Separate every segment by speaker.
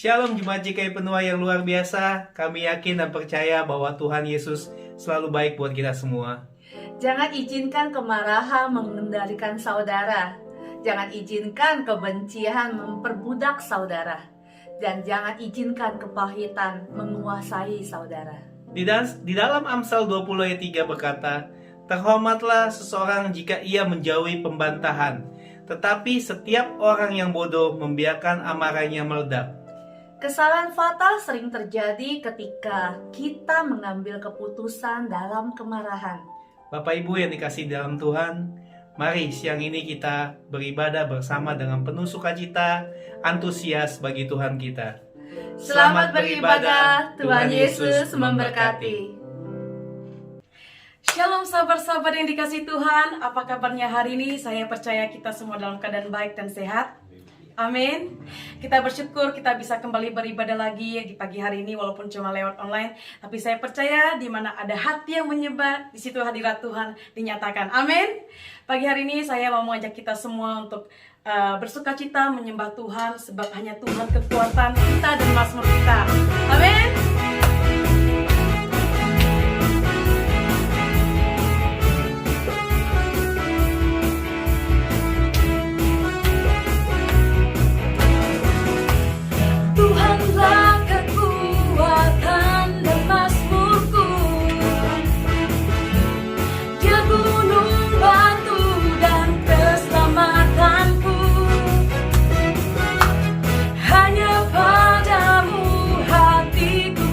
Speaker 1: Shalom Jemaat GKI Penuai yang luar biasa. Kami yakin dan percaya bahwa Tuhan Yesus selalu baik buat kita semua.
Speaker 2: Jangan izinkan kemarahan mengendalikan saudara. Jangan izinkan kebencian memperbudak saudara. Dan jangan izinkan kepahitan menguasai saudara.
Speaker 1: Di dalam Amsal 20 ayat 3 berkata, "Terhormatlah seseorang jika ia menjauhi pembantahan, tetapi setiap orang yang bodoh membiarkan amarahnya meledak."
Speaker 2: Kesalahan fatal sering terjadi ketika kita mengambil keputusan dalam kemarahan.
Speaker 1: Bapak Ibu yang dikasihi dalam Tuhan, mari siang ini kita beribadah bersama dengan penuh sukacita, antusias bagi Tuhan kita.
Speaker 2: Selamat beribadah, Tuhan Yesus memberkati.
Speaker 3: Shalom sahabat-sahabat yang dikasihi Tuhan, apa kabarnya hari ini? Saya percaya kita semua dalam keadaan baik dan sehat. Amin. Kita bersyukur kita bisa kembali beribadah lagi di pagi hari ini walaupun cuma lewat online. Tapi saya percaya di mana ada hati yang menyebar, di situ hadirat Tuhan dinyatakan. Amin. Pagi hari ini saya mau mengajak kita semua untuk bersukacita menyembah Tuhan, sebab hanya Tuhan kekuatan kita dan mazmur kita. Amin.
Speaker 2: Tuhanlah kekuatan dan mazmurku, Dia gunung batu dan keselamatanku. Hanya padamu hatiku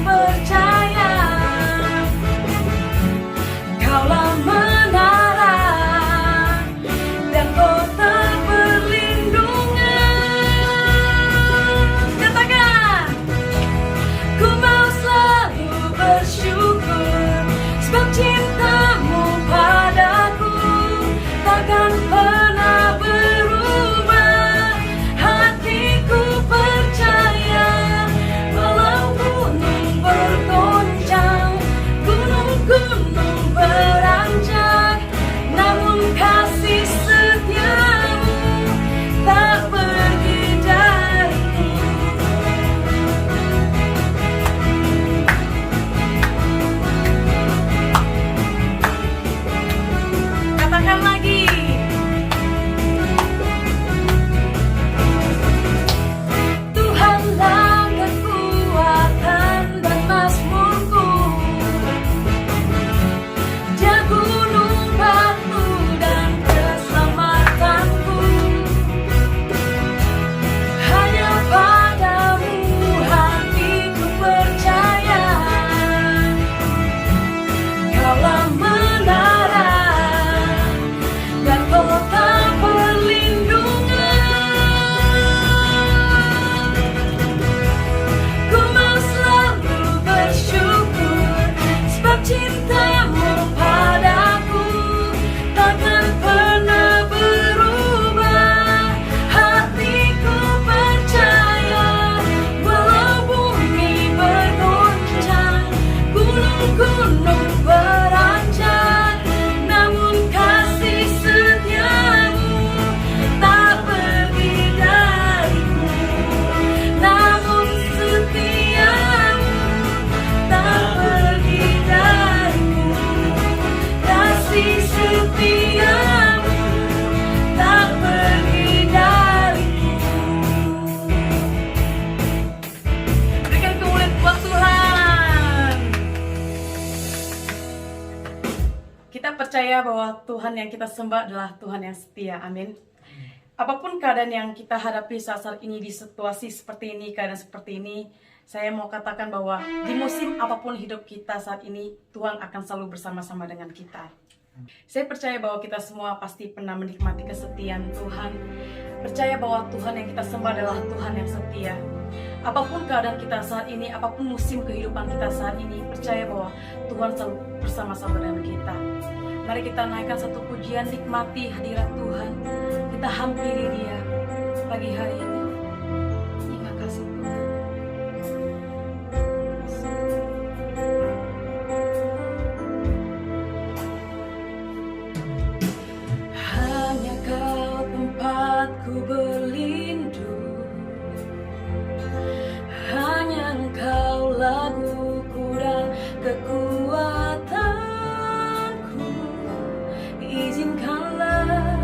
Speaker 3: Kita percaya bahwa Tuhan yang kita sembah adalah Tuhan yang setia. Amin. Apapun keadaan yang kita hadapi saat ini, di situasi seperti ini, keadaan seperti ini, saya mau katakan bahwa di musim apapun hidup kita saat ini, Tuhan akan selalu bersama-sama dengan kita. Saya percaya bahwa kita semua pasti pernah menikmati kesetiaan Tuhan. Percaya bahwa Tuhan yang kita sembah adalah Tuhan yang setia. Apapun keadaan kita saat ini, apapun musim kehidupan kita saat ini, percaya bahwa Tuhan selalu bersama-sama dengan kita. Mari kita naikkan satu pujian, nikmati hadirat Tuhan. Kita hampiri Dia pagi hari ini. Terima kasih Tuhan. Hanya Kau tempatku berlindung, hanya Engkau laguku dan kekuatanku. Izinkanlah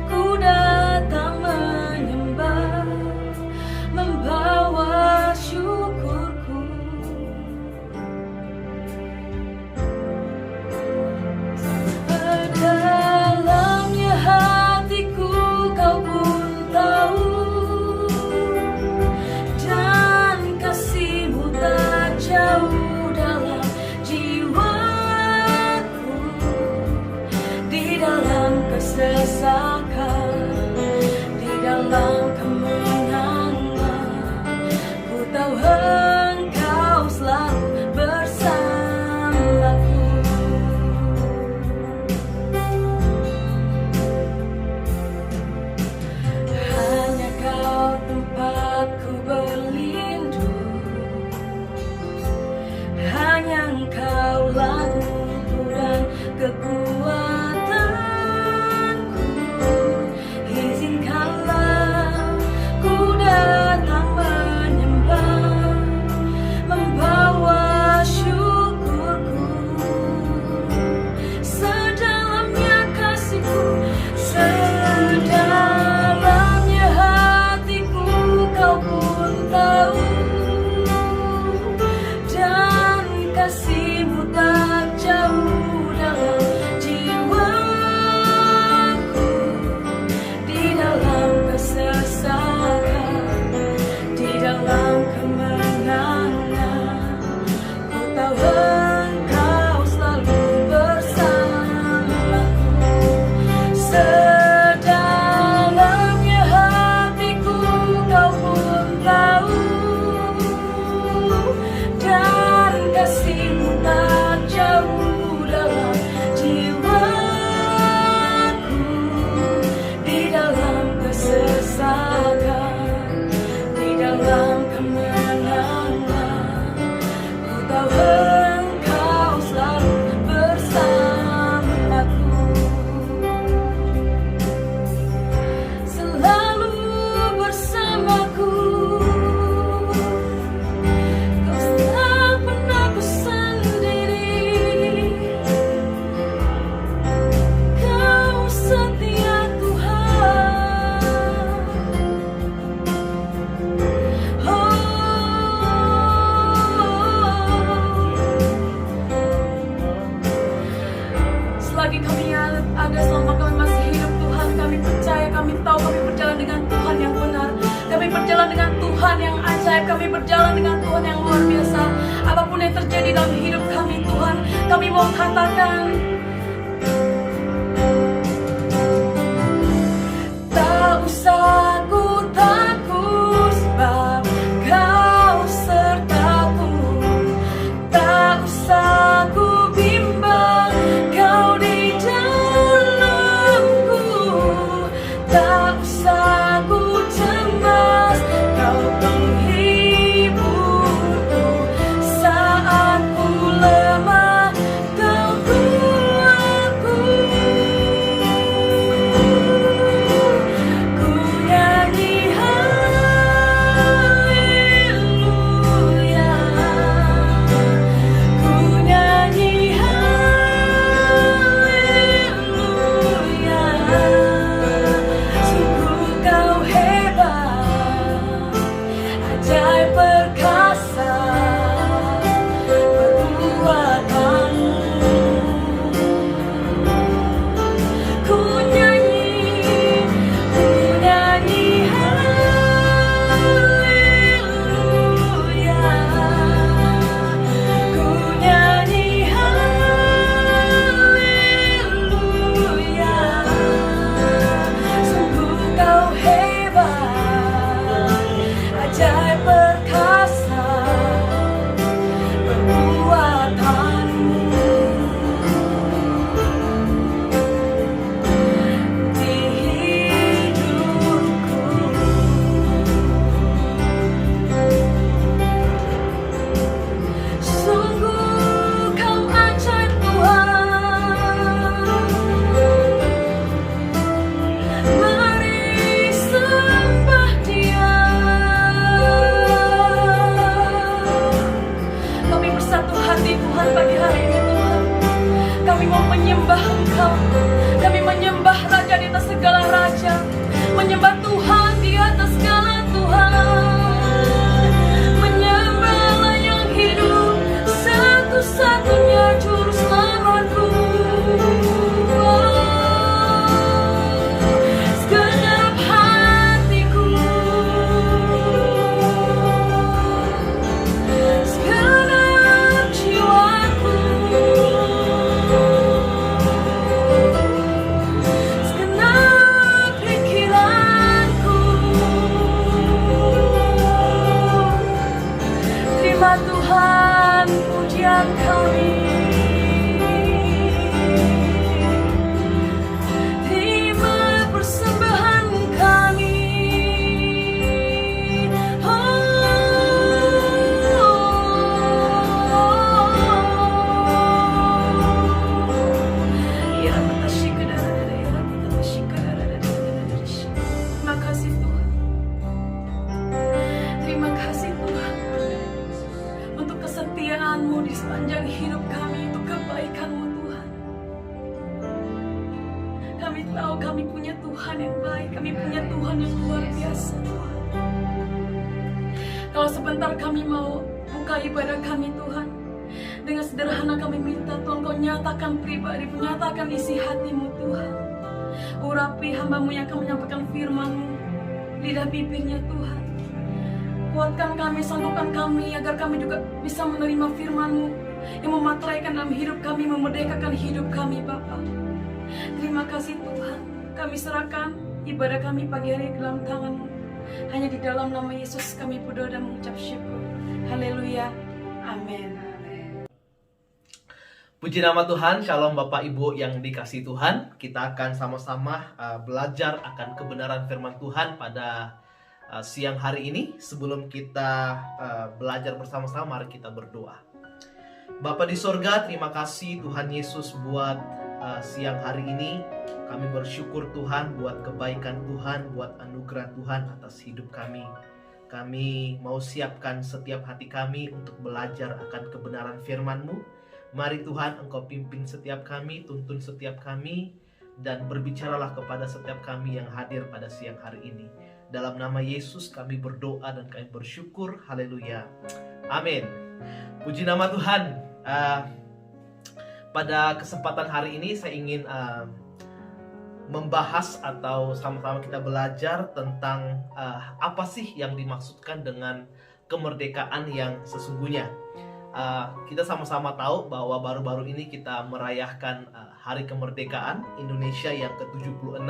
Speaker 3: ku datang menyembah, membawa syukurku. Dalamnya hatiku Kau pun tahu, dan kasih-Mu tak jauh dalam jiwaku. Di dalam kesesakan, di dalam kemenangan, ku tahu Engkau selalu bersamaku. Hanya Kau tempatku berlindung, hanya Engkau laguku dan kekuatanku. Izinkanlah ku datang menyembah, membawa syukurku. Sedalamnya kasih-Ku, sedalamnya hatiku Kau pun tahu, dan kasih-Mu tak jauh dalam jiwaku. Di dalam kesesakan, di dalam kemenangan, ku tahu Engkau selalu bersamaku. Sedalamnya hatiku Kau pun tahu, dan kasih-Mu tak jauh dalam jiwaku. Di dalam kesesakan, di dalam kemenangan, ku tahu Engkau selalu bersamaku. Selalu bersamaku. Kau tak pernah ku sendiri. Kau setia Tuhan. Selagi kami ada, selama kami masih hidup Tuhan, kami percaya, kami tahu kami berjalan dengan Tuhan yang benar. Kami berjalan dengan Tuhan yang ajaib. Kami berjalan dengan Tuhan yang luar biasa. Apapun yang terjadi dalam hidup kami Tuhan, kami mau katakan, tak usah ku takut, sebab Kau sertaku. Tak usah ku bimbang, Kau di dalamku. Tak usah ku cemas, Kau penghiburku. Saat ku lemah, Kau pagi hari ini Tuhan. Kami mau menyembah Engkau. Kami menyembah Raja di atas segala raja, menyembah Tuhan di atas segala Tuhan, menyembahlah yang hidup, satu-satunya juru selamatku. Segenap hatiku, segenap jiwaku, segenap pikiranku. Terima Tuhan pujian kami. Terima persembahan kami. Terima kasih Tuhan. Terima kasih Tuhan untuk kesetiaan-Mu di sepanjang hidup kami, untuk kebaikan-Mu Tuhan. Kami tahu kami punya Tuhan yang baik, kami punya Tuhan yang luar biasa Tuhan. Kalau sebentar kami mau buka ibadah kami Tuhan, dengan sederhana kami minta Tuhan Kau nyatakan pribadi, nyatakan isi hati-Mu Tuhan. Urapi hamba-Mu yang akan menyampaikan firman-Mu, lidah bibirnya Tuhan. Kuatkan kami, sanggupkan kami, agar kami juga bisa menerima firman-Mu yang memateraikan dalam hidup kami, memerdekakan hidup kami Bapa. Terima kasih Tuhan. Kami serahkan ibadah kami pagi hari ke dalam tangan-Mu. Hanya di dalam nama Yesus kami berdoa dan mengucap syukur. Haleluya. Amin.
Speaker 4: Puji nama Tuhan, shalom Bapak Ibu yang dikasihi Tuhan. Kita akan sama-sama belajar akan kebenaran firman Tuhan pada siang hari ini. Sebelum kita belajar bersama-sama, mari kita berdoa. Bapa di sorga, terima kasih Tuhan Yesus buat siang hari ini. Kami bersyukur Tuhan buat kebaikan Tuhan, buat anugerah Tuhan atas hidup kami. Kami mau siapkan setiap hati kami untuk belajar akan kebenaran firman-Mu. Mari Tuhan, Engkau pimpin setiap kami, tuntun setiap kami, dan berbicaralah kepada setiap kami yang hadir pada siang hari ini. Dalam nama Yesus kami berdoa dan kami bersyukur. Haleluya. Amin. Puji nama Tuhan. Pada kesempatan hari ini saya ingin membahas atau sama-sama kita belajar tentang apa sih yang dimaksudkan dengan kemerdekaan yang sesungguhnya. Kita sama-sama tahu bahwa baru-baru ini kita merayakan Hari Kemerdekaan Indonesia yang ke-76,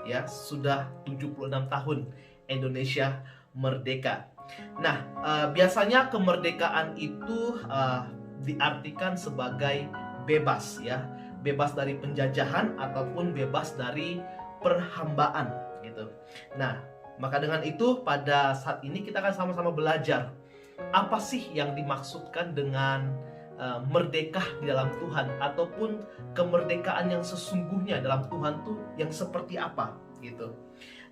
Speaker 4: ya, sudah 76 tahun Indonesia merdeka. Nah, biasanya kemerdekaan itu diartikan sebagai bebas, ya, bebas dari penjajahan ataupun bebas dari perhambaan, gitu. Nah, maka dengan itu pada saat ini kita akan sama-sama belajar apa sih yang dimaksudkan dengan merdeka di dalam Tuhan, ataupun kemerdekaan yang sesungguhnya dalam Tuhan tuh yang seperti apa, gitu.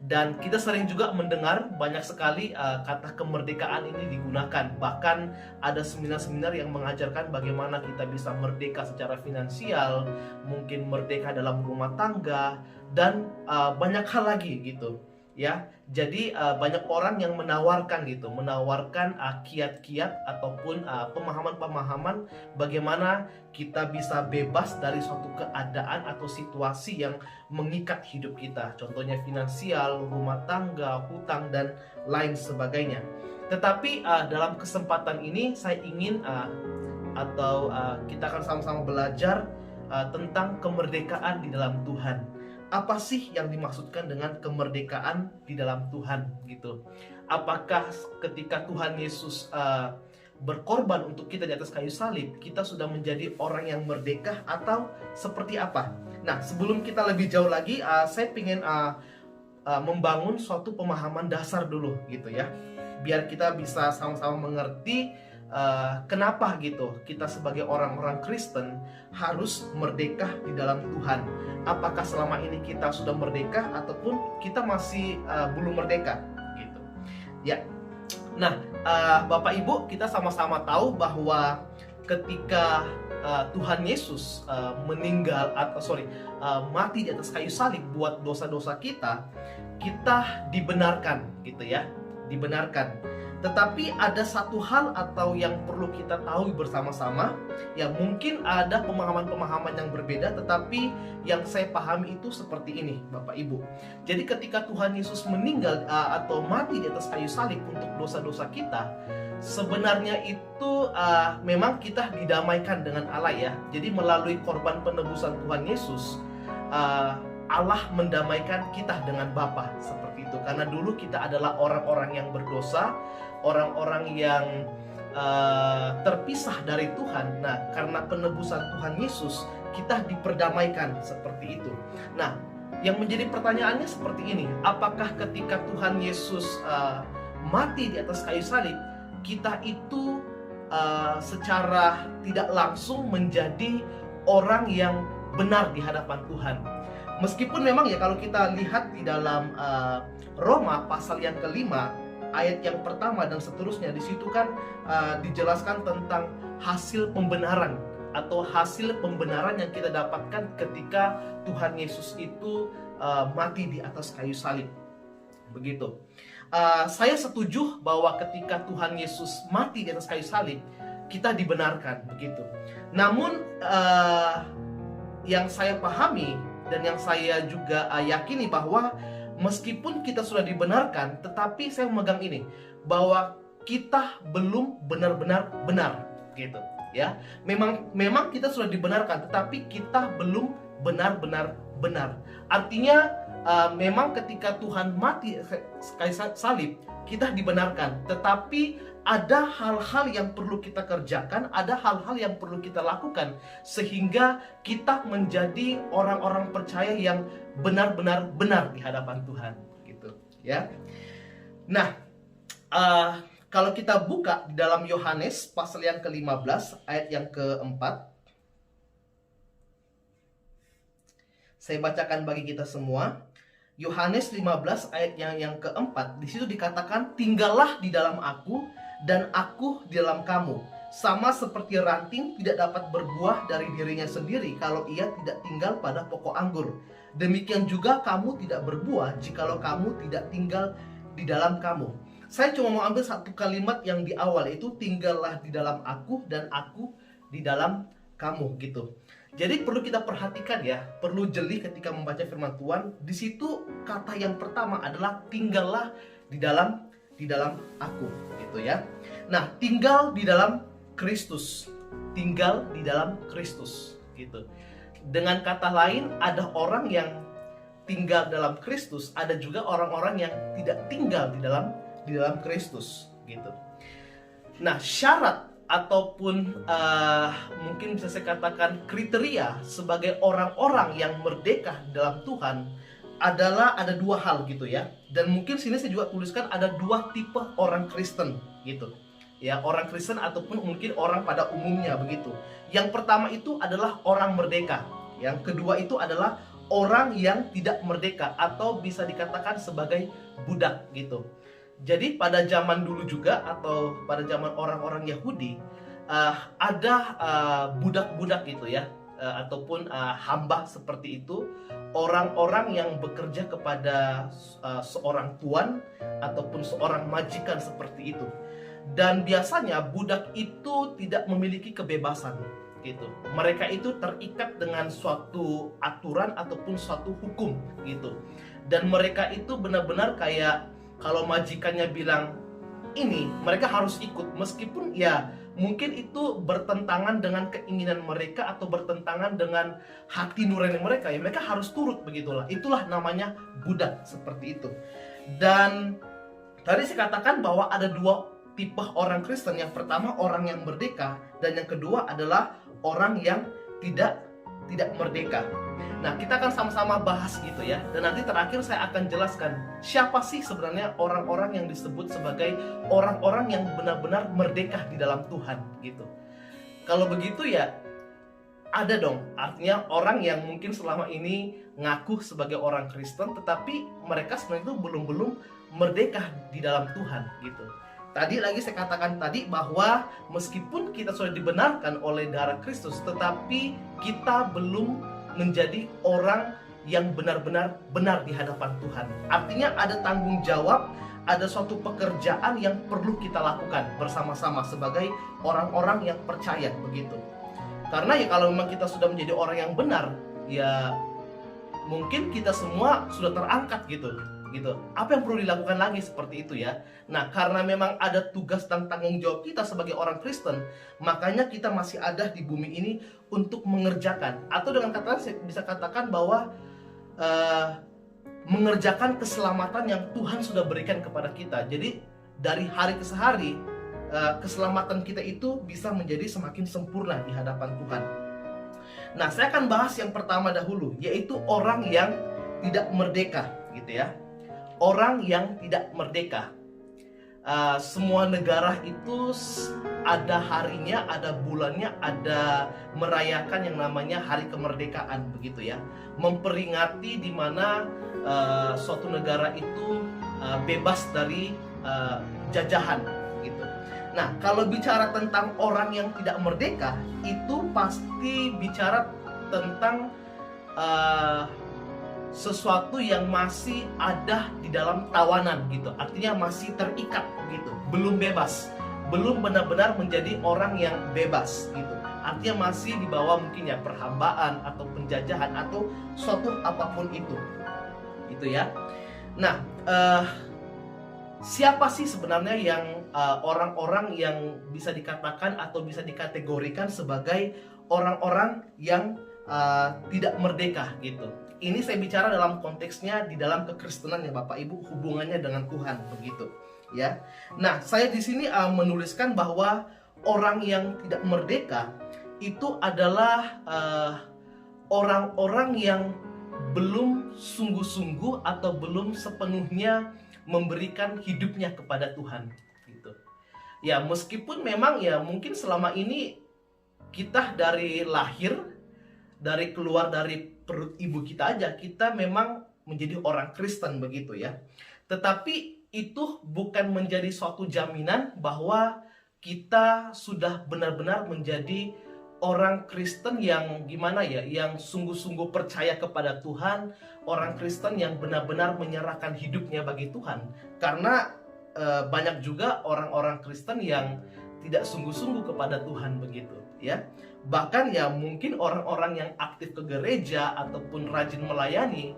Speaker 4: Dan kita sering juga mendengar banyak sekali kata kemerdekaan ini digunakan. Bahkan ada seminar-seminar yang mengajarkan bagaimana kita bisa merdeka secara finansial, mungkin merdeka dalam rumah tangga, dan banyak hal lagi gitu. Ya, jadi banyak orang yang menawarkan gitu, menawarkan kiat-kiat ataupun pemahaman-pemahaman bagaimana kita bisa bebas dari suatu keadaan atau situasi yang mengikat hidup kita. Contohnya finansial, rumah tangga, hutang, dan lain sebagainya. Tetapi dalam kesempatan ini saya ingin kita akan sama-sama belajar tentang kemerdekaan di dalam Tuhan. Apa sih yang dimaksudkan dengan kemerdekaan di dalam Tuhan, gitu? Apakah ketika Tuhan Yesus berkorban untuk kita di atas kayu salib, kita sudah menjadi orang yang merdeka atau seperti apa? Nah, sebelum kita lebih jauh lagi, saya ingin membangun suatu pemahaman dasar dulu, gitu ya, biar kita bisa sama-sama mengerti kenapa gitu kita sebagai orang-orang Kristen harus merdeka di dalam Tuhan. Apakah selama ini kita sudah merdeka ataupun kita masih belum merdeka gitu ya. Nah, Bapak Ibu, kita sama-sama tahu bahwa ketika Tuhan Yesus mati di atas kayu salib buat dosa-dosa kita, kita dibenarkan gitu ya, dibenarkan. Tetapi ada satu hal atau yang perlu kita tahu bersama-sama, ya mungkin ada pemahaman-pemahaman yang berbeda, tetapi yang saya pahami itu seperti ini, Bapak Ibu. Jadi ketika Tuhan Yesus meninggal atau mati di atas kayu salib untuk dosa-dosa kita, sebenarnya itu memang kita didamaikan dengan Allah ya. Jadi melalui korban penebusan Tuhan Yesus, Allah mendamaikan kita dengan Bapa seperti itu. Karena dulu kita adalah orang-orang yang berdosa, orang-orang yang terpisah dari Tuhan. Nah, karena penebusan Tuhan Yesus, kita diperdamaikan seperti itu. Nah, yang menjadi pertanyaannya seperti ini, apakah ketika Tuhan Yesus mati di atas kayu salib, kita itu secara tidak langsung menjadi orang yang benar di hadapan Tuhan? Meskipun memang ya kalau kita lihat di dalam Roma pasal yang kelima ayat yang pertama dan seterusnya, di situ kan dijelaskan tentang hasil pembenaran atau hasil pembenaran yang kita dapatkan ketika Tuhan Yesus itu mati di atas kayu salib. Begitu. Saya setuju bahwa ketika Tuhan Yesus mati di atas kayu salib, kita dibenarkan begitu. Namun yang saya pahami dan yang saya juga yakini bahwa meskipun kita sudah dibenarkan, tetapi saya memegang ini bahwa kita belum benar-benar benar gitu ya. Memang kita sudah dibenarkan, tetapi kita belum benar-benar benar. Artinya memang ketika Tuhan mati kayu salib, kita dibenarkan, tetapi ada hal-hal yang perlu kita kerjakan, ada hal-hal yang perlu kita lakukan sehingga kita menjadi orang-orang percaya yang benar-benar benar di hadapan Tuhan gitu ya. Nah, kalau kita buka di dalam Yohanes pasal yang ke-15 ayat yang ke-4, saya bacakan bagi kita semua. Yohanes 15 ayat yang ke-4, di situ dikatakan, tinggallah di dalam aku dan aku di dalam kamu. Sama seperti ranting tidak dapat berbuah dari dirinya sendiri kalau ia tidak tinggal pada pokok anggur. Demikian juga kamu tidak berbuah jikalau kamu tidak tinggal di dalam kamu. Saya cuma mau ambil satu kalimat yang di awal, itu tinggallah di dalam aku dan aku di dalam kamu gitu. Jadi perlu kita perhatikan ya, perlu jeli ketika membaca firman Tuhan. Di situ kata yang pertama adalah tinggallah di dalam aku gitu ya. Nah, tinggal di dalam Kristus. Tinggal di dalam Kristus gitu. Dengan kata lain, ada orang yang tinggal dalam Kristus, ada juga orang-orang yang tidak tinggal di dalam Kristus gitu. Nah, syarat ataupun mungkin bisa saya katakan kriteria sebagai orang-orang yang merdeka dalam Tuhan adalah ada dua hal gitu ya. Dan mungkin sini saya juga tuliskan ada dua tipe orang Kristen gitu ya, orang Kristen ataupun mungkin orang pada umumnya begitu. Yang pertama itu adalah orang merdeka, yang kedua itu adalah orang yang tidak merdeka atau bisa dikatakan sebagai budak gitu. Jadi pada zaman dulu juga atau pada zaman orang-orang Yahudi ada budak-budak gitu ya, ataupun hamba seperti itu, orang-orang yang bekerja kepada seorang tuan ataupun seorang majikan seperti itu. Dan biasanya budak itu tidak memiliki kebebasan gitu. Mereka itu terikat dengan suatu aturan ataupun suatu hukum gitu. Dan mereka itu benar-benar kayak kalau majikannya bilang ini, mereka harus ikut meskipun ya mungkin itu bertentangan dengan keinginan mereka atau bertentangan dengan hati nurani mereka, ya mereka harus turut begitulah. Itulah namanya budak seperti itu. Dan tadi saya katakan bahwa ada dua tipe orang Kristen. Yang pertama orang yang merdeka, dan yang kedua adalah orang yang tidak merdeka. Nah, kita akan sama-sama bahas gitu ya. Dan nanti terakhir saya akan jelaskan siapa sih sebenarnya orang-orang yang disebut sebagai orang-orang yang benar-benar merdeka di dalam Tuhan gitu. Kalau begitu ya ada dong, artinya orang yang mungkin selama ini ngaku sebagai orang Kristen tetapi mereka sebenarnya itu belum merdeka di dalam Tuhan gitu. Tadi lagi saya katakan tadi bahwa meskipun kita sudah dibenarkan oleh darah Kristus, tetapi kita belum menjadi orang yang benar-benar benar di hadapan Tuhan. Artinya ada tanggung jawab, ada suatu pekerjaan yang perlu kita lakukan bersama-sama sebagai orang-orang yang percaya begitu. Karena ya kalau memang kita sudah menjadi orang yang benar, ya mungkin kita semua sudah terangkat gitu. Apa yang perlu dilakukan lagi seperti itu ya. Nah, karena memang ada tugas dan tanggung jawab kita sebagai orang Kristen, makanya kita masih ada di bumi ini untuk mengerjakan, atau dengan kata lain saya bisa katakan bahwa mengerjakan keselamatan yang Tuhan sudah berikan kepada kita. Jadi dari hari ke hari keselamatan kita itu bisa menjadi semakin sempurna di hadapan Tuhan. Nah, saya akan bahas yang pertama dahulu, yaitu orang yang tidak merdeka gitu ya. Orang yang tidak merdeka. Semua negara itu ada harinya, ada bulannya, ada merayakan yang namanya Hari Kemerdekaan begitu ya. Memperingati di mana suatu negara itu bebas dari jajahan gitu. Nah, kalau bicara tentang orang yang tidak merdeka, itu pasti bicara tentang sesuatu yang masih ada di dalam tawanan gitu. Artinya masih terikat gitu, belum bebas, belum benar-benar menjadi orang yang bebas gitu. Artinya masih di bawah mungkin ya perhambaan atau penjajahan atau suatu apapun itu gitu ya. Nah, siapa sih sebenarnya yang orang-orang yang bisa dikatakan atau bisa dikategorikan sebagai orang-orang yang tidak merdeka gitu? Ini saya bicara dalam konteksnya di dalam kekristenan ya Bapak Ibu, hubungannya dengan Tuhan begitu ya. Nah, saya di sini menuliskan bahwa orang yang tidak merdeka itu adalah orang-orang yang belum sungguh-sungguh atau belum sepenuhnya memberikan hidupnya kepada Tuhan gitu. Ya, meskipun memang ya mungkin selama ini kita dari lahir, dari keluar dari perut ibu kita aja, kita memang menjadi orang Kristen begitu ya. Tetapi itu bukan menjadi suatu jaminan bahwa kita sudah benar-benar menjadi orang Kristen yang gimana ya, yang sungguh-sungguh percaya kepada Tuhan, orang Kristen yang benar-benar menyerahkan hidupnya bagi Tuhan. Karena banyak juga orang-orang Kristen yang tidak sungguh-sungguh kepada Tuhan begitu ya. Bahkan ya mungkin orang-orang yang aktif ke gereja ataupun rajin melayani,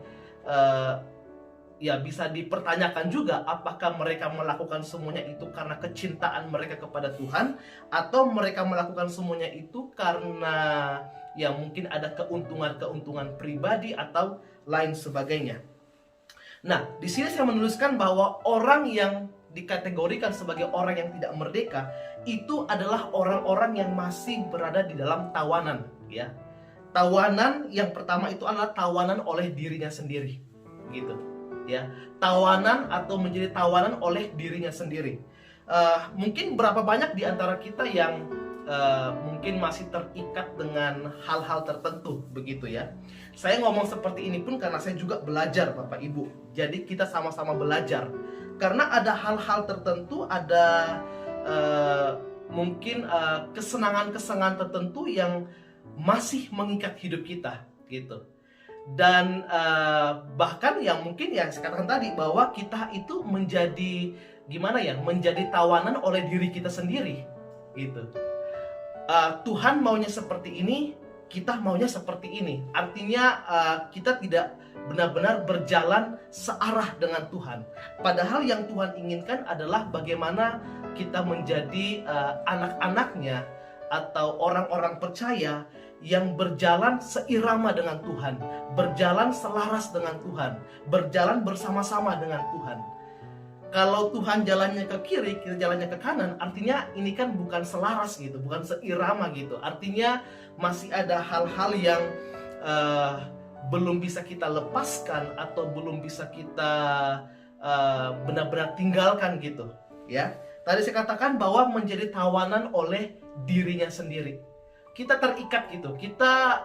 Speaker 4: ya bisa dipertanyakan juga apakah mereka melakukan semuanya itu karena kecintaan mereka kepada Tuhan, atau mereka melakukan semuanya itu karena ya mungkin ada keuntungan-keuntungan pribadi atau lain sebagainya. Nah, di sini saya menuliskan bahwa orang yang dikategorikan sebagai orang yang tidak merdeka itu adalah orang-orang yang masih berada di dalam tawanan ya. Tawanan yang pertama itu adalah tawanan oleh dirinya sendiri gitu ya. Tawanan atau menjadi tawanan oleh dirinya sendiri. Mungkin berapa banyak di antara kita yang mungkin masih terikat dengan hal-hal tertentu begitu ya. Saya ngomong seperti ini pun karena saya juga belajar Bapak Ibu. Jadi kita sama-sama belajar. Karena ada hal-hal tertentu, ada mungkin kesenangan-kesenangan tertentu yang masih mengikat hidup kita gitu. Dan bahkan yang mungkin yang saya katakan tadi bahwa kita itu menjadi gimana ya, menjadi tawanan oleh diri kita sendiri gitu. Tuhan maunya seperti ini, kita maunya seperti ini. Artinya kita tidak benar-benar berjalan searah dengan Tuhan. Padahal yang Tuhan inginkan adalah bagaimana kita menjadi anak-anaknya atau orang-orang percaya yang berjalan seirama dengan Tuhan, berjalan selaras dengan Tuhan, berjalan bersama-sama dengan Tuhan. Kalau Tuhan jalannya ke kiri, kita jalannya ke kanan, artinya ini kan bukan selaras gitu, bukan seirama gitu. Artinya masih ada hal-hal yang belum bisa kita lepaskan atau belum bisa kita benar-benar tinggalkan gitu ya. Tadi saya katakan bahwa menjadi tawanan oleh dirinya sendiri. Kita terikat gitu, kita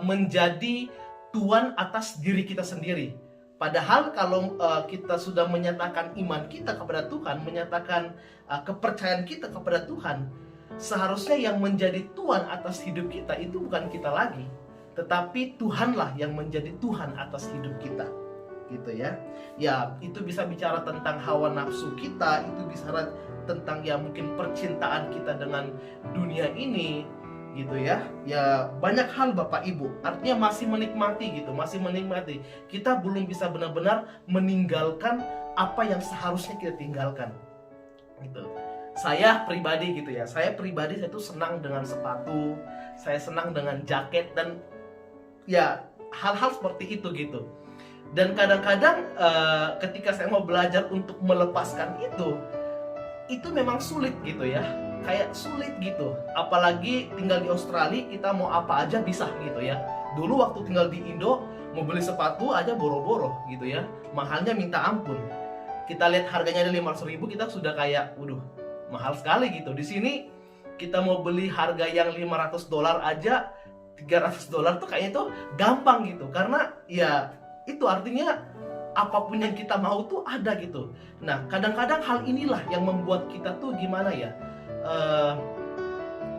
Speaker 4: menjadi tuan atas diri kita sendiri. Padahal kalau kita sudah menyatakan iman kita kepada Tuhan, menyatakan kepercayaan kita kepada Tuhan, seharusnya yang menjadi Tuhan atas hidup kita itu bukan kita lagi, tetapi Tuhanlah yang menjadi Tuhan atas hidup kita, gitu ya. Ya, itu bisa bicara tentang hawa nafsu kita, itu bisa tentang ya mungkin percintaan kita dengan dunia ini, gitu ya. Ya banyak hal Bapak Ibu, artinya masih menikmati gitu, masih menikmati. Kita belum bisa benar-benar meninggalkan apa yang seharusnya kita tinggalkan, gitu. Saya pribadi gitu ya, saya tuh senang dengan sepatu, saya senang dengan jaket dan ya hal-hal seperti itu gitu. Dan kadang-kadang ketika saya mau belajar untuk melepaskan itu memang sulit gitu ya, kayak sulit gitu. Apalagi tinggal di Australia, kita mau apa aja bisa gitu ya. Dulu waktu tinggal di Indo, mau beli sepatu aja boro-boro gitu ya, mahalnya minta ampun. Kita lihat harganya ada 500.000, kita sudah kayak, waduh, mahal sekali gitu. Di sini kita mau beli harga yang $500 aja, $300 tuh kayaknya itu gampang gitu. Karena ya itu artinya apapun yang kita mau tuh ada gitu. Nah, kadang-kadang hal inilah yang membuat kita tuh gimana ya,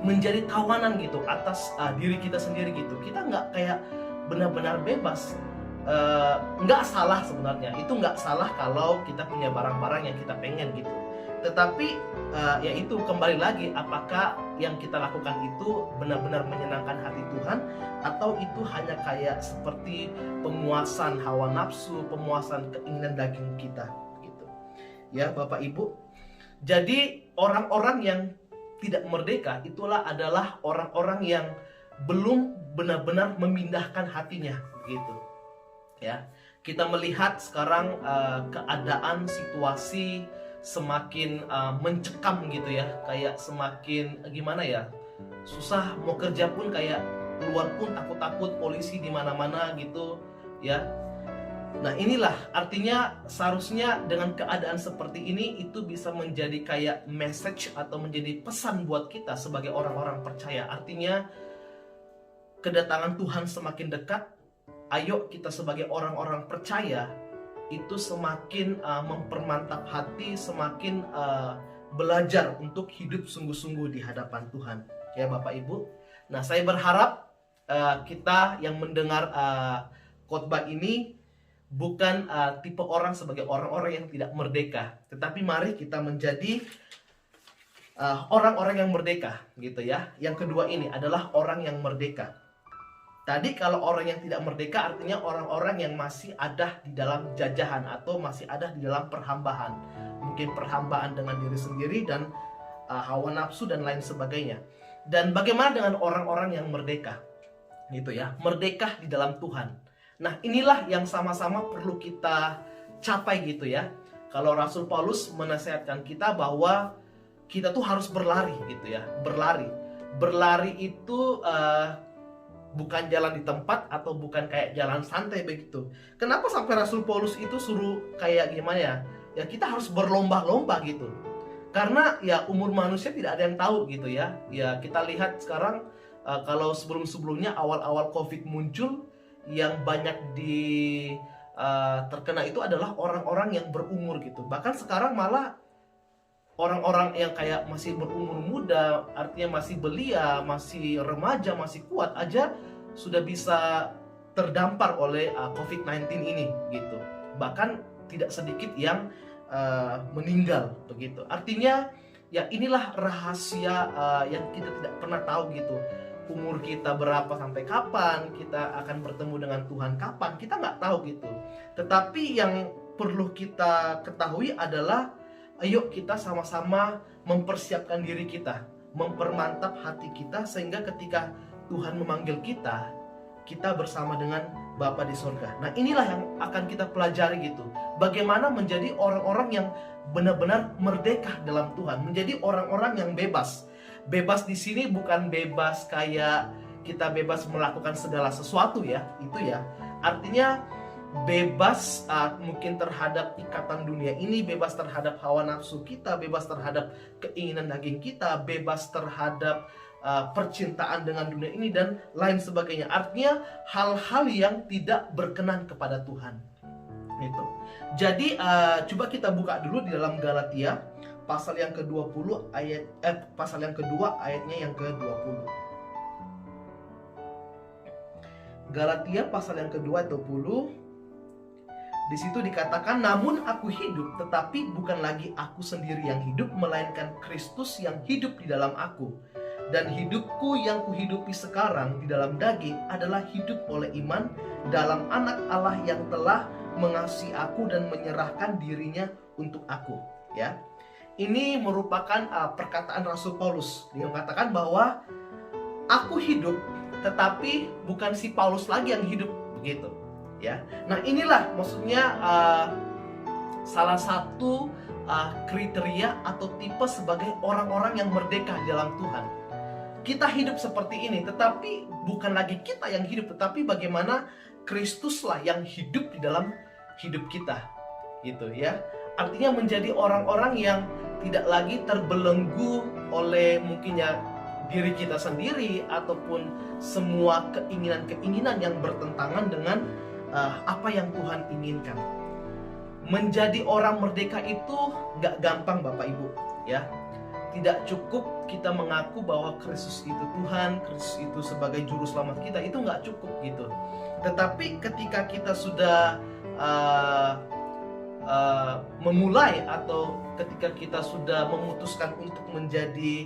Speaker 4: menjadi tawanan gitu atas diri kita sendiri gitu. Kita nggak kayak benar-benar bebas. Nggak salah sebenarnya, itu nggak salah kalau kita punya barang-barang yang kita pengen gitu. Tetapi ya itu kembali lagi, apakah yang kita lakukan itu benar-benar menyenangkan hati Tuhan, atau itu hanya kayak seperti pemuasan hawa nafsu, pemuasan keinginan daging kita gitu. Ya Bapak Ibu. Jadi orang-orang yang tidak merdeka itulah adalah orang-orang yang belum benar-benar memindahkan hatinya gitu. Ya. Kita melihat sekarang keadaan situasi semakin mencekam gitu ya, kayak semakin gimana ya, susah mau kerja pun, kayak keluar pun takut-takut, polisi di mana-mana gitu ya. Nah inilah artinya seharusnya dengan keadaan seperti ini itu bisa menjadi kayak message atau menjadi pesan buat kita sebagai orang-orang percaya. Artinya kedatangan Tuhan semakin dekat. Ayo kita sebagai orang-orang percaya itu semakin mempermantap hati, semakin belajar untuk hidup sungguh-sungguh di hadapan Tuhan. Ya Bapak Ibu. Nah saya berharap kita yang mendengar khotbah ini bukan tipe orang sebagai orang-orang yang tidak merdeka, tetapi mari kita menjadi orang-orang yang merdeka gitu ya. Yang kedua ini adalah orang yang merdeka. Tadi kalau orang yang tidak merdeka artinya orang-orang yang masih ada di dalam jajahan atau masih ada di dalam perhambaan. Mungkin perhambaan dengan diri sendiri dan hawa nafsu dan lain sebagainya. Dan bagaimana dengan orang-orang yang merdeka? Gitu ya, merdeka di dalam Tuhan. Nah, inilah yang sama-sama perlu kita capai gitu ya. Kalau Rasul Paulus menasihatkan kita bahwa kita tuh harus berlari gitu ya, berlari. Berlari itu bukan jalan di tempat atau bukan kayak jalan santai begitu. Kenapa sampai Rasul Paulus itu suruh kayak gimana ya? Ya kita harus berlomba-lomba gitu. Karena ya umur manusia tidak ada yang tahu gitu ya. Ya kita lihat sekarang kalau sebelum-sebelumnya awal-awal COVID muncul, yang banyak terkena itu adalah orang-orang yang berumur gitu. Bahkan sekarang malah orang-orang yang kayak masih berumur muda, artinya masih belia, masih remaja, masih kuat aja sudah bisa terdampar oleh COVID-19 ini gitu. Bahkan tidak sedikit yang meninggal begitu. Artinya ya inilah rahasia yang kita tidak pernah tahu gitu. Umur kita berapa sampai kapan, kita akan bertemu dengan Tuhan kapan, kita nggak tahu gitu. Tetapi yang perlu kita ketahui adalah ayo kita sama-sama mempersiapkan diri kita, mempermantap hati kita, sehingga ketika Tuhan memanggil kita, kita bersama dengan Bapa di surga. Nah inilah yang akan kita pelajari gitu. Bagaimana menjadi orang-orang yang benar-benar merdeka dalam Tuhan, menjadi orang-orang yang bebas. Bebas di sini bukan bebas kayak kita bebas melakukan segala sesuatu ya, itu ya. Artinya bebas mungkin terhadap ikatan dunia ini, bebas terhadap hawa nafsu kita, bebas terhadap keinginan daging kita, bebas terhadap percintaan dengan dunia ini dan lain sebagainya. Artinya hal-hal yang tidak berkenan kepada Tuhan. Gitu. Jadi coba kita buka dulu di dalam Galatia pasal yang ke-20 pasal yang kedua ayatnya yang ke-20. Galatia pasal yang kedua 20. Di situ dikatakan, namun aku hidup, tetapi bukan lagi aku sendiri yang hidup, melainkan Kristus yang hidup di dalam aku. Dan hidupku yang kuhidupi sekarang di dalam daging adalah hidup oleh iman dalam Anak Allah yang telah mengasihi aku dan menyerahkan dirinya untuk aku. Ya, ini merupakan perkataan Rasul Paulus. Dia mengatakan bahwa aku hidup, tetapi bukan si Paulus lagi yang hidup, begitu. Ya, nah inilah maksudnya salah satu kriteria atau tipe sebagai orang-orang yang merdeka di dalam Tuhan. Kita hidup seperti ini, tetapi bukan lagi kita yang hidup, tetapi bagaimana Kristuslah yang hidup di dalam hidup kita, gitu ya. Artinya menjadi orang-orang yang tidak lagi terbelenggu oleh mungkin ya diri kita sendiri ataupun semua keinginan-keinginan yang bertentangan dengan apa yang Tuhan inginkan. Menjadi orang merdeka itu gak gampang Bapak Ibu, ya. Tidak cukup kita mengaku bahwa Kristus itu Tuhan, Kristus itu sebagai juru selamat kita, itu gak cukup gitu. Tetapi ketika kita sudah memulai atau ketika kita sudah memutuskan untuk menjadi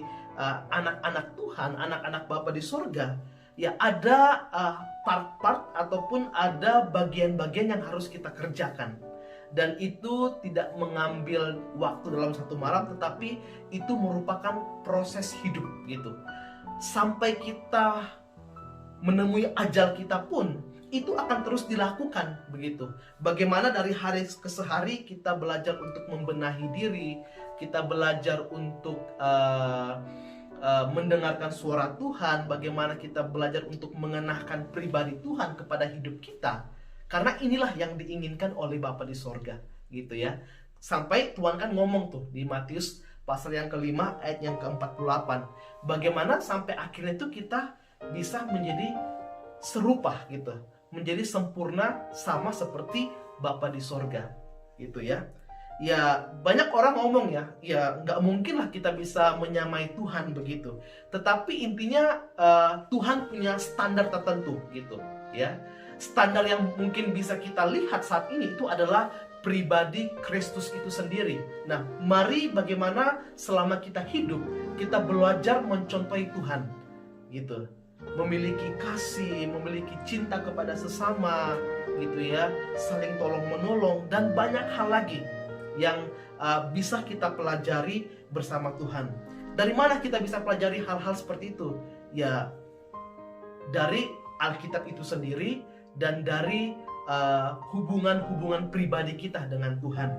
Speaker 4: anak-anak Tuhan, anak-anak Bapa di sorga, ya ada part-part ataupun ada bagian-bagian yang harus kita kerjakan. Dan itu tidak mengambil waktu dalam satu malam, tetapi itu merupakan proses hidup gitu. Sampai kita menemui ajal kita pun, itu akan terus dilakukan begitu. Bagaimana dari hari ke hari kita belajar untuk membenahi diri, kita belajar untuk mendengarkan suara Tuhan, bagaimana kita belajar untuk mengenahkan pribadi Tuhan kepada hidup kita. Karena inilah yang diinginkan oleh Bapa di sorga, gitu ya. Sampai Tuhan kan ngomong tuh di Matius pasal yang ke-5 ayat yang ke-48. Bagaimana sampai akhirnya itu kita bisa menjadi serupa gitu, menjadi sempurna sama seperti Bapa di sorga, gitu ya. Ya banyak orang ngomong ya nggak mungkin lah kita bisa menyamai Tuhan begitu. Tetapi intinya Tuhan punya standar tertentu gitu ya. Standar yang mungkin bisa kita lihat saat ini itu adalah pribadi Kristus itu sendiri. Nah, mari bagaimana selama kita hidup kita belajar mencontohi Tuhan gitu. Memiliki kasih, memiliki cinta kepada sesama gitu ya, saling tolong menolong dan banyak hal lagi yang bisa kita pelajari bersama Tuhan. Dari mana kita bisa pelajari hal-hal seperti itu? Ya dari Alkitab itu sendiri dan dari hubungan-hubungan pribadi kita dengan Tuhan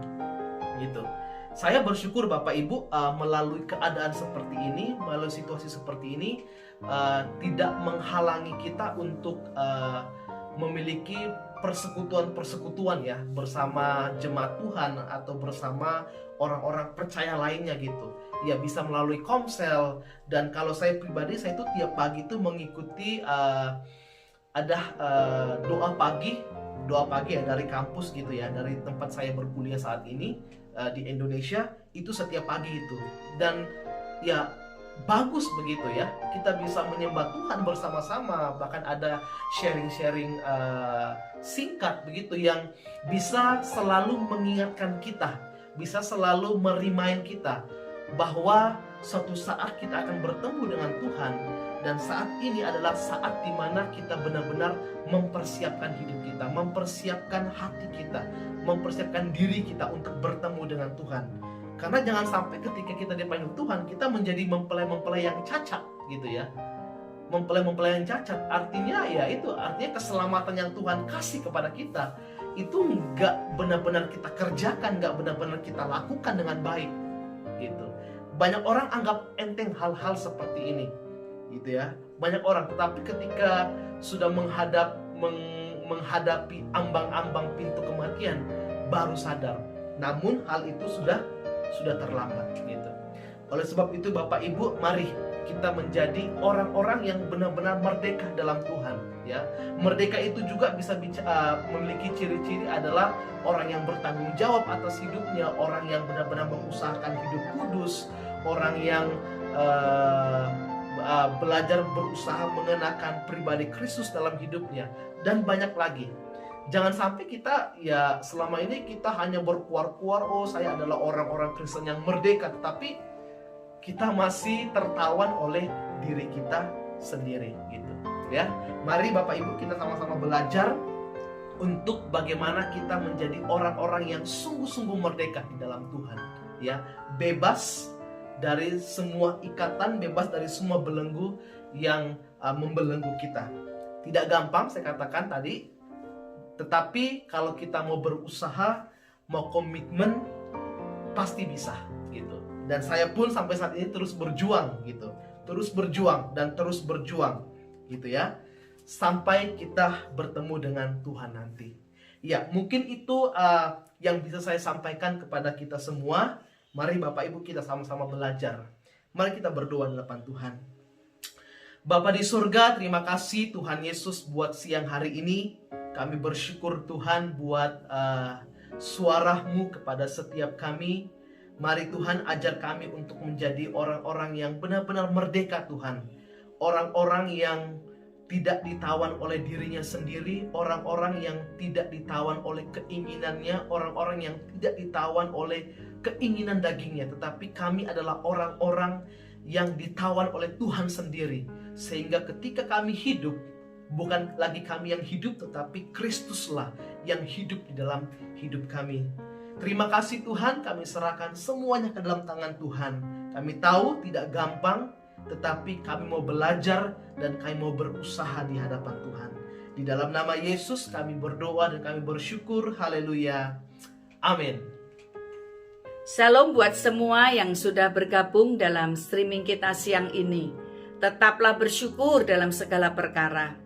Speaker 4: gitu. Saya bersyukur Bapak Ibu melalui keadaan seperti ini, melalui situasi seperti ini tidak menghalangi kita untuk memiliki persekutuan-persekutuan ya bersama jemaat Tuhan atau bersama orang-orang percaya lainnya gitu. Ya bisa melalui komsel, dan kalau saya pribadi saya itu tiap pagi itu mengikuti ada doa pagi ya dari kampus gitu ya, dari tempat saya berkuliah saat ini di Indonesia itu setiap pagi itu. Dan ya bagus begitu ya, kita bisa menyembah Tuhan bersama-sama, bahkan ada sharing-sharing singkat begitu yang bisa selalu mengingatkan kita, bisa selalu merimain kita bahwa suatu saat kita akan bertemu dengan Tuhan. Dan saat ini adalah saat dimana kita benar-benar mempersiapkan hidup kita, mempersiapkan hati kita, mempersiapkan diri kita untuk bertemu dengan Tuhan. Karena jangan sampai ketika kita dipanggil Tuhan, kita menjadi mempelai-mempelai yang cacat gitu ya. Mempelai-mempelai yang cacat artinya ya itu, artinya keselamatan yang Tuhan kasih kepada kita itu nggak benar-benar kita kerjakan, nggak benar-benar kita lakukan dengan baik gitu. Banyak orang anggap enteng hal-hal seperti ini gitu ya, banyak orang. Tetapi ketika sudah menghadapi ambang-ambang pintu kematian baru sadar. Namun hal itu sudah terlambat gitu. Oleh sebab itu Bapak Ibu, mari kita menjadi orang-orang yang benar-benar merdeka dalam Tuhan. ya. Merdeka itu juga bisa memiliki ciri-ciri adalah orang yang bertanggung jawab atas hidupnya, orang yang benar-benar mengusahakan hidup kudus, orang yang belajar berusaha mengenakan pribadi Kristus dalam hidupnya, dan banyak lagi. Jangan sampai kita ya selama ini kita hanya berkuar-kuar, oh saya adalah orang-orang Kristen yang merdeka, tetapi kita masih tertawan oleh diri kita sendiri gitu ya. Mari Bapak Ibu kita sama-sama belajar untuk bagaimana kita menjadi orang-orang yang sungguh-sungguh merdeka di dalam Tuhan ya, bebas dari semua ikatan, bebas dari semua belenggu yang membelenggu kita. Tidak gampang saya katakan tadi, tetapi kalau kita mau berusaha, mau komitmen, pasti bisa gitu. Dan saya pun sampai saat ini terus berjuang gitu, terus berjuang dan terus berjuang gitu ya, sampai kita bertemu dengan Tuhan nanti. Ya, mungkin itu yang bisa saya sampaikan kepada kita semua. Mari Bapak Ibu kita sama-sama belajar. Mari kita berdoa di hadapan Tuhan. Bapa di surga, terima kasih Tuhan Yesus buat siang hari ini. Kami bersyukur Tuhan buat suara-Mu kepada setiap kami. Mari Tuhan ajar kami untuk menjadi orang-orang yang benar-benar merdeka Tuhan. Orang-orang yang tidak ditawan oleh dirinya sendiri, orang-orang yang tidak ditawan oleh keinginannya, orang-orang yang tidak ditawan oleh keinginan dagingnya, tetapi kami adalah orang-orang yang ditawan oleh Tuhan sendiri. Sehingga ketika kami hidup, bukan lagi kami yang hidup, tetapi Kristuslah yang hidup di dalam hidup kami. Terima kasih Tuhan, kami serahkan semuanya ke dalam tangan Tuhan. Kami tahu tidak gampang, tetapi kami mau belajar dan kami mau berusaha di hadapan Tuhan. Di dalam nama Yesus kami berdoa dan kami bersyukur. Haleluya. Amin.
Speaker 5: Shalom buat semua yang sudah bergabung dalam streaming kita siang ini. Tetaplah bersyukur dalam segala perkara.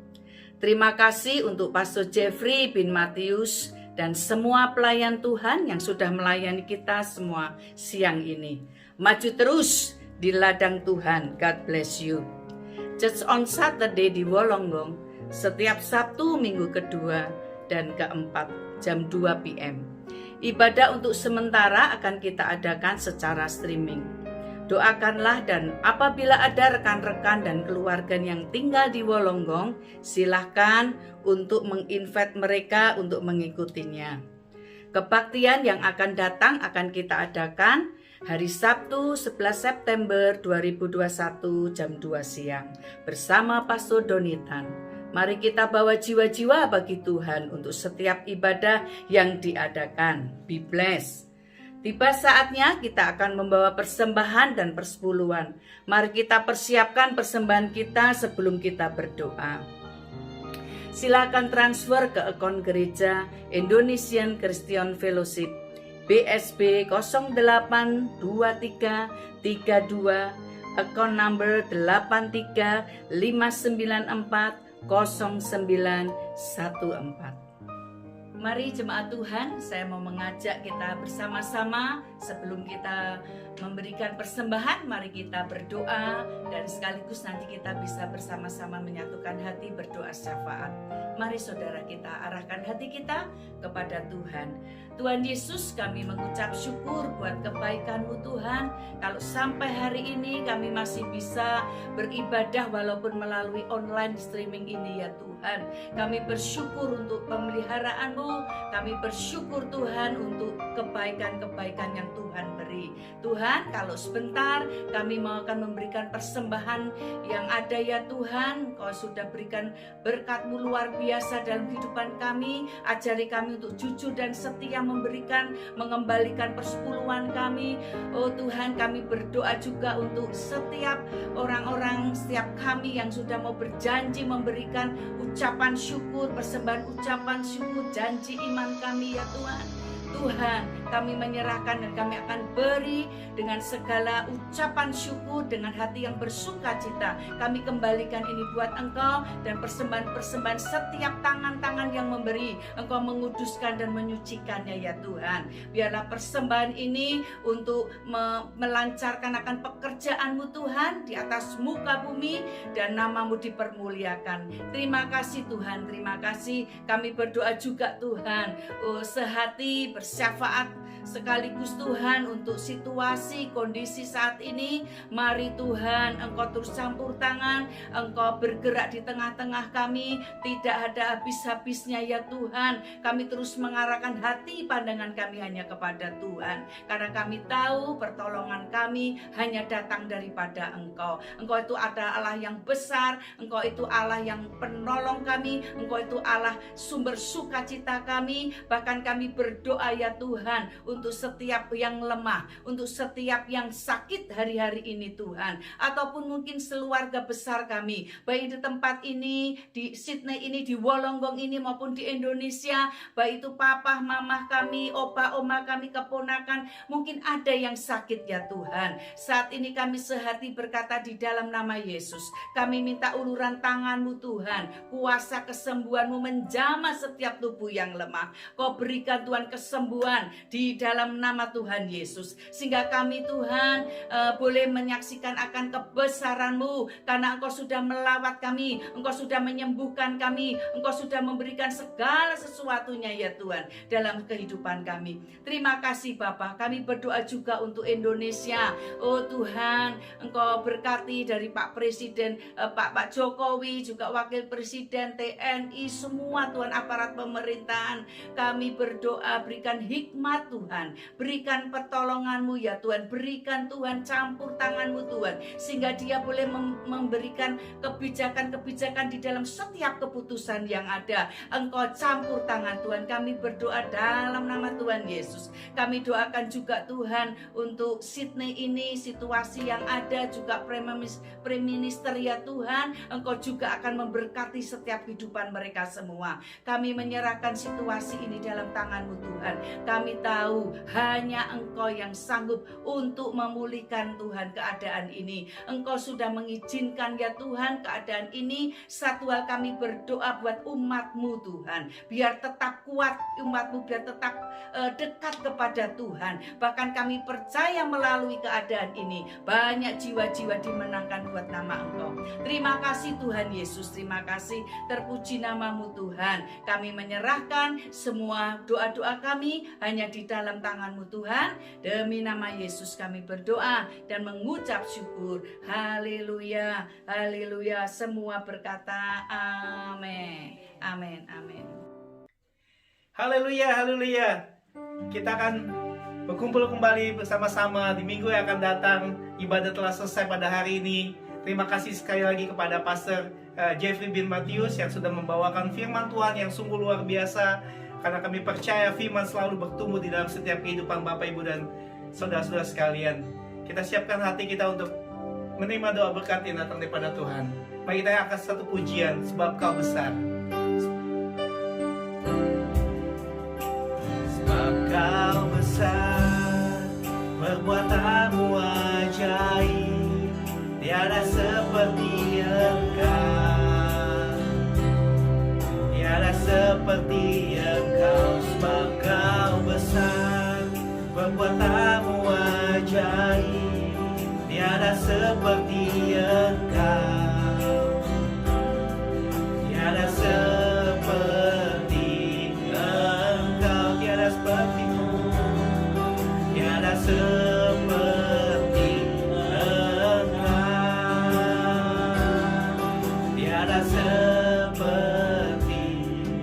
Speaker 5: Terima kasih untuk Pastor Jeffrey bin Matius dan semua pelayan Tuhan yang sudah melayani kita semua siang ini. Maju terus di ladang Tuhan. God bless you. Church on Saturday di Wolonggong setiap Sabtu minggu kedua dan keempat jam 2 PM. Ibadah untuk sementara akan kita adakan secara streaming. Doakanlah, dan apabila ada rekan-rekan dan keluarga yang tinggal di Wolonggong, silahkan untuk menginvite mereka untuk mengikutinya. Kebaktian yang akan datang akan kita adakan hari Sabtu 11 September 2021 jam 2 siang bersama Pastor Donitan. Mari kita bawa jiwa-jiwa bagi Tuhan untuk setiap ibadah yang diadakan. Be blessed. Tiba saatnya kita akan membawa persembahan dan persepuluhan. Mari kita persiapkan persembahan kita sebelum kita berdoa. Silakan transfer ke akun gereja Indonesian Christian Fellowship BSB 082332 akun number 835940914. Mari jemaat Tuhan, saya mau mengajak kita bersama-sama sebelum kita memberikan persembahan, mari kita berdoa dan sekaligus nanti kita bisa bersama-sama menyatukan hati berdoa syafaat. Mari saudara kita arahkan hati kita kepada Tuhan. Tuhan Yesus, kami mengucap syukur buat kebaikan-Mu Tuhan. Kalau sampai hari ini kami masih bisa beribadah walaupun melalui online streaming ini ya Tuhan. Kami bersyukur untuk pemeliharaan-Mu. Kami bersyukur Tuhan untuk kebaikan-kebaikan yang Tuhan beri. Tuhan, kalau sebentar kami mau akan memberikan persembahan yang ada ya Tuhan. Kau sudah berikan berkat-Mu luar biasa dalam kehidupan kami. Ajari kami untuk jujur dan setia memberikan, mengembalikan persepuluhan kami. Oh Tuhan, kami berdoa juga untuk setiap orang-orang, setiap kami yang sudah mau berjanji memberikan ucapan syukur, persembahan ucapan syukur, janji iman kami ya Tuhan. Tuhan, kami menyerahkan dan kami akan beri dengan segala ucapan syukur, dengan hati yang bersuka cita. Kami kembalikan ini buat Engkau, dan persembahan-persembahan setiap tangan-tangan yang memberi, Engkau menguduskan dan menyucikannya ya Tuhan. Biarlah persembahan ini untuk melancarkan akan pekerjaan-Mu Tuhan di atas muka bumi, dan nama-Mu dipermuliakan. Terima kasih Tuhan, terima kasih. Kami berdoa juga Tuhan, sehati bersyafaat sekaligus Tuhan untuk situasi kondisi saat ini. Mari Tuhan, Engkau terus campur tangan, Engkau bergerak di tengah-tengah kami, tidak ada habis-habisnya ya Tuhan. Kami terus mengarahkan hati pandangan kami hanya kepada Tuhan, karena kami tahu pertolongan kami hanya datang daripada Engkau. Engkau itu ada Allah yang besar, Engkau itu Allah yang penolong kami, Engkau itu Allah sumber sukacita kami. Bahkan kami berdoa ya Tuhan untuk setiap yang lemah, untuk setiap yang sakit hari-hari ini Tuhan, ataupun mungkin sekeluarga besar kami, baik di tempat ini, di Sydney ini, di Wollongong ini, maupun di Indonesia, baik itu papa, mama kami, opa, oma kami, keponakan, mungkin ada yang sakit ya Tuhan. Saat ini kami sehati berkata di dalam nama Yesus, kami minta uluran tangan-Mu Tuhan, kuasa kesembuhan-Mu menjamah setiap tubuh yang lemah. Kau berikan Tuhan kesembuhan di dalam nama Tuhan Yesus, sehingga kami Tuhan boleh menyaksikan akan kebesaran-Mu, karena Engkau sudah melawat kami, Engkau sudah menyembuhkan kami, Engkau sudah memberikan segala sesuatunya ya Tuhan dalam kehidupan kami. Terima kasih Bapa. Kami berdoa juga untuk Indonesia. Oh Tuhan, Engkau berkati dari Pak Presiden, Pak Jokowi, juga Wakil Presiden, TNI, semua Tuhan aparat pemerintahan. Kami berdoa, berikan hikmat Tuhan, berikan pertolongan-Mu ya Tuhan, berikan Tuhan campur tangan-Mu Tuhan, sehingga dia boleh memberikan kebijakan-kebijakan di dalam setiap keputusan yang ada. Engkau campur tangan Tuhan. Kami berdoa dalam nama Tuhan Yesus. Kami doakan juga Tuhan untuk Sydney ini, situasi yang ada juga Prime Minister ya Tuhan, Engkau juga akan memberkati setiap kehidupan mereka semua. Kami menyerahkan situasi ini dalam tangan-Mu Tuhan. Kami tahu hanya Engkau yang sanggup untuk memulihkan Tuhan keadaan ini. Engkau sudah mengizinkan ya Tuhan keadaan ini. Satu hal kami berdoa buat umat-Mu Tuhan, biar tetap kuat umat-Mu, biar tetap dekat kepada Tuhan. Bahkan kami percaya melalui keadaan ini banyak jiwa-jiwa dimenangkan buat nama Engkau. Terima kasih Tuhan Yesus, terima kasih, terpuji nama-Mu Tuhan. Kami menyerahkan semua doa-doa kami hanya di dalam tangan-Mu Tuhan. Demi nama Yesus kami berdoa dan mengucap syukur. Haleluya, haleluya. Semua berkata amin, amin, amin.
Speaker 1: Haleluya, haleluya. Kita akan berkumpul kembali bersama-sama di minggu yang akan datang. Ibadah telah selesai pada hari ini. Terima kasih sekali lagi kepada Pastor Jeffrey bin Matius yang sudah membawakan firman Tuhan yang sungguh luar biasa. Karena kami percaya firman selalu bertumbuh di dalam setiap kehidupan Bapak, Ibu, dan saudara-saudara sekalian. Kita siapkan hati kita untuk menerima doa berkat yang datang daripada Tuhan. Mari kita angkat satu pujian, sebab Kau besar. Sebab Kau besar, perbuatan-Mu ajaib, tiada seperti Engkau, tiada seperti Engkau. Sebab Kau besar, perbuatan-Mu ajaib, tiada seperti Engkau, tiada seperti Engkau, tiada seperti-Mu, tiada seperti Engkau, tiada seperti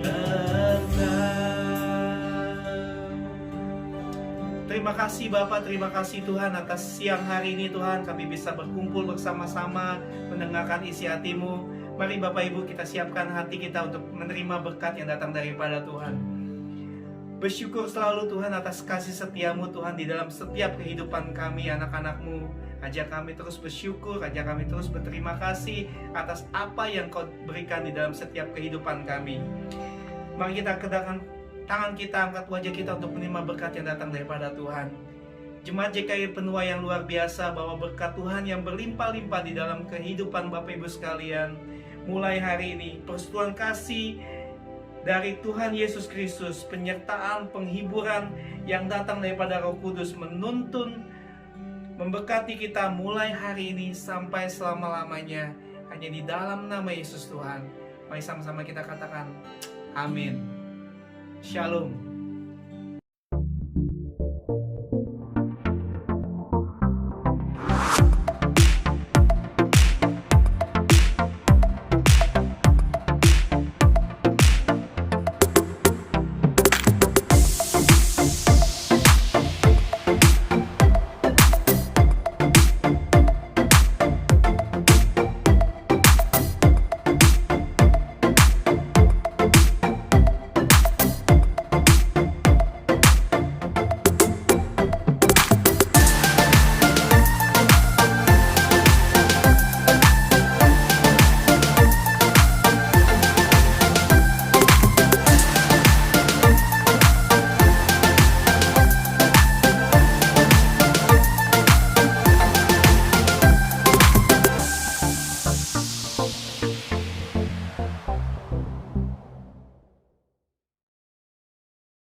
Speaker 1: Engkau. Terima kasih Bapak, terima kasih Tuhan atas siang hari ini Tuhan. Kami bisa berkumpul bersama-sama mendengarkan isi hati-Mu. Mari Bapak Ibu kita siapkan hati kita untuk menerima berkat yang datang daripada Tuhan. Bersyukur selalu Tuhan atas kasih setia-Mu Tuhan di dalam setiap kehidupan kami anak-anak-Mu. Ajak kami terus bersyukur, ajak kami terus berterima kasih atas apa yang Kau berikan di dalam setiap kehidupan kami. Mari kita tangan kita, angkat wajah kita untuk menerima berkat yang datang daripada Tuhan. Jemaat JKI Penua yang luar biasa, bahwa berkat Tuhan yang berlimpah-limpah di dalam kehidupan Bapak Ibu sekalian. Mulai hari ini, persetujuan kasih dari Tuhan Yesus Kristus, penyertaan, penghiburan yang datang daripada Roh Kudus menuntun, memberkati kita mulai hari ini sampai selama-lamanya. Hanya di dalam nama Yesus Tuhan. Mari sama-sama kita katakan, amin. Shalom.